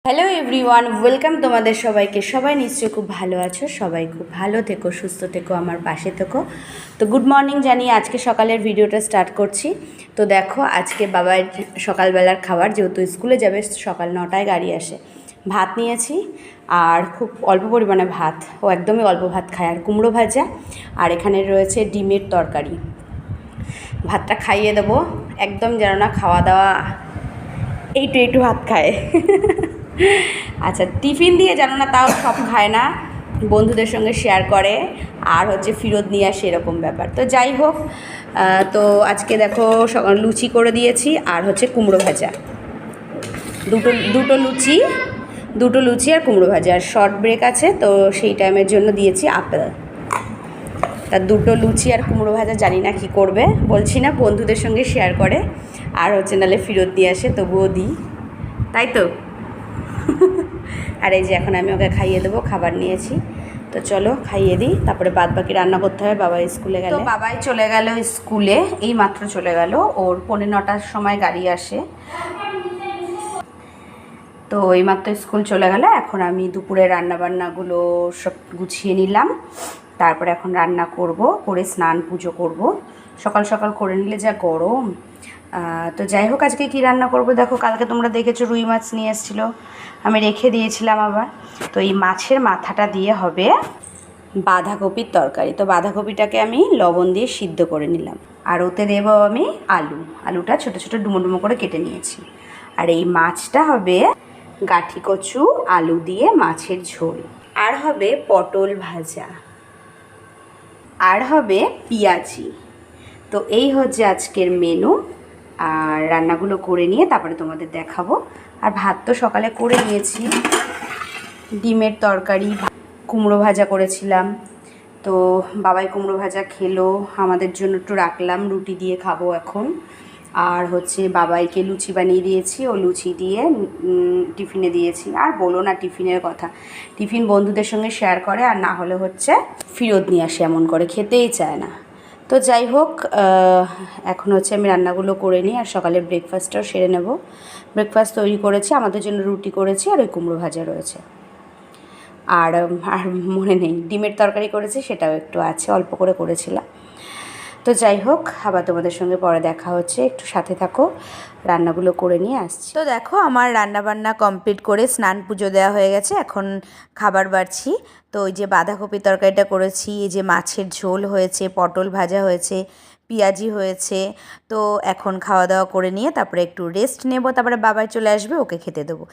Hello everyone, welcome তোমাদের সবাইকে। সবাই নিশ্চয়ই খুব ভালো আছো, সবাই খুব ভালো থেকো, সুস্থ থেকো, আমার পাশে থেকো। তো গুড মর্নিং জানিয়ে আজকে সকালের ভিডিওটা স্টার্ট করছি। তো দেখো আজকে বাবার সকালবেলার খাবার, যেহেতু স্কুলে যাবে, সকাল 9টায় গাড়ি আসে। ভাত নিয়েছি, আর খুব অল্প পরিমাণে ভাত, ও একদমই অল্প ভাত খায়, আর কুমড়ো ভাজা, আর এখানে রয়েছে ডিমের তরকারি। ভাতটা খাইয়ে দেবো, একদম যেন না খাওয়া দাওয়া একটু ভাত খায়। আচ্ছা, টিফিন দিয়ে জানো না, তাও সব খায় না, বন্ধুদের সঙ্গে শেয়ার করে, আর হচ্ছে ফেরত নিয়ে আসে, এরকম ব্যাপার। তো যাই হোক, তো আজকে দেখো লুচি করে দিয়েছি, আর হচ্ছে কুমড়ো ভাজা, দুটো লুচি আর কুমড়ো ভাজা। আর শর্ট ব্রেক আছে, তো সেই টাইমের জন্য দিয়েছি আপেল। তা দুটো লুচি আর কুমড়ো ভাজা জানি না কী করবে, বলছি না, বন্ধুদের সঙ্গে শেয়ার করে, আর হচ্ছে নাহলে ফেরত দিয়ে আসে, তবুও দিই, তাই তো। আর এই যে এখন আমি ওকে খাইয়ে দেবো, খাবার নিয়েছি, তো চলো খাইয়ে দিই, তারপরে বাদ বাকি রান্না করতে হবে। বাবা স্কুলে গেলে, তো বাবাই চলে গেল স্কুলে, এই মাত্র চলে গেল, ওর 9:45-র সময় গাড়ি আসে, তো এই মাত্র স্কুল চলে গেল। এখন আমি দুপুরে রান্নাবান্নাগুলো সব গুছিয়ে নিলাম, তারপরে এখন রান্না করব, করে স্নান পুজো করব। সকাল সকাল করে নিলে যা গরম। তো যাই হোক, আজকে কি রান্না করব দেখো, কালকে তোমরা দেখেছো রুই মাছ নিয়ে এসেছিলো, আমি রেখে দিয়েছিলাম আবার। তো এই মাছের মাথাটা দিয়ে হবে বাঁধাকপির তরকারি। তো বাঁধাকপিটাকে আমি লবণ দিয়ে সিদ্ধ করে নিলাম, আর ওতে দেবো আমি আলুটা ছোটো ছোটো ডুমো ডুমো করে কেটে নিয়েছি। আর এই মাছটা হবে গাঠি কচু আলু দিয়ে মাছের ঝোল, আর হবে পটল ভাজা, আর হবে পেঁয়াজি। তো এই হচ্ছে আজকের মেনু, আর রান্নাগুলো করে নিয়ে তারপরে তোমাদের দেখাবো। আর ভাত তো সকালে করে নিয়েছি, ডিমের তরকারি, কুমড়ো ভাজা করেছিলাম, তো বাবাই কুমড়ো ভাজা খেলো, আমাদের জন্য একটু রাখলাম, রুটি দিয়ে খাবো এখন। আর হচ্ছে বাবাইকে লুচি বানিয়ে দিয়েছি, ও লুচি দিয়ে টিফিনে দিয়েছি। আর বলো না টিফিনের কথা, টিফিন বন্ধুদের সঙ্গে শেয়ার করে, আর না হলে হচ্ছে ফেরত নিয়ে আসে, এমন করে, খেতেই চায় না। তো যাই হোক, এখন হচ্ছে আমি রান্নাগুলো করে নিই, আর সকালে ব্রেকফাস্টটাও সেরে নেব। ব্রেকফাস্ট তৈরি করেছি, আমাদের জন্য রুটি করেছি, আর ওই কুমড়ো ভাজা রয়েছে। আর আর মনে নেই ডিমের তরকারি করেছি, সেটাও একটু আছে, অল্প করে করেছিলাম। তো যাই হোক, আবার তোমাদের সঙ্গে পরে দেখা হচ্ছে, একটু সাথে থাকো, রান্নাগুলো করে নিয়ে আসছি। তো দেখো আমার রান্নাবান্না কমপ্লিট করে স্নান পুজো দেওয়া হয়ে গেছে, এখন খাবার বাড়ছি। তো ওই যে বাঁধাকপি তরকারিটা করেছি, এই যে মাছের ঝোল হয়েছে, পটল ভাজা হয়েছে, পেঁয়াজি হয়েছে। তো এখন খাওয়া দাওয়া করে নিয়ে তারপরে একটু রেস্ট নেব, তারপরে বাবাই চলে আসবে, ওকে খেতে দেবো।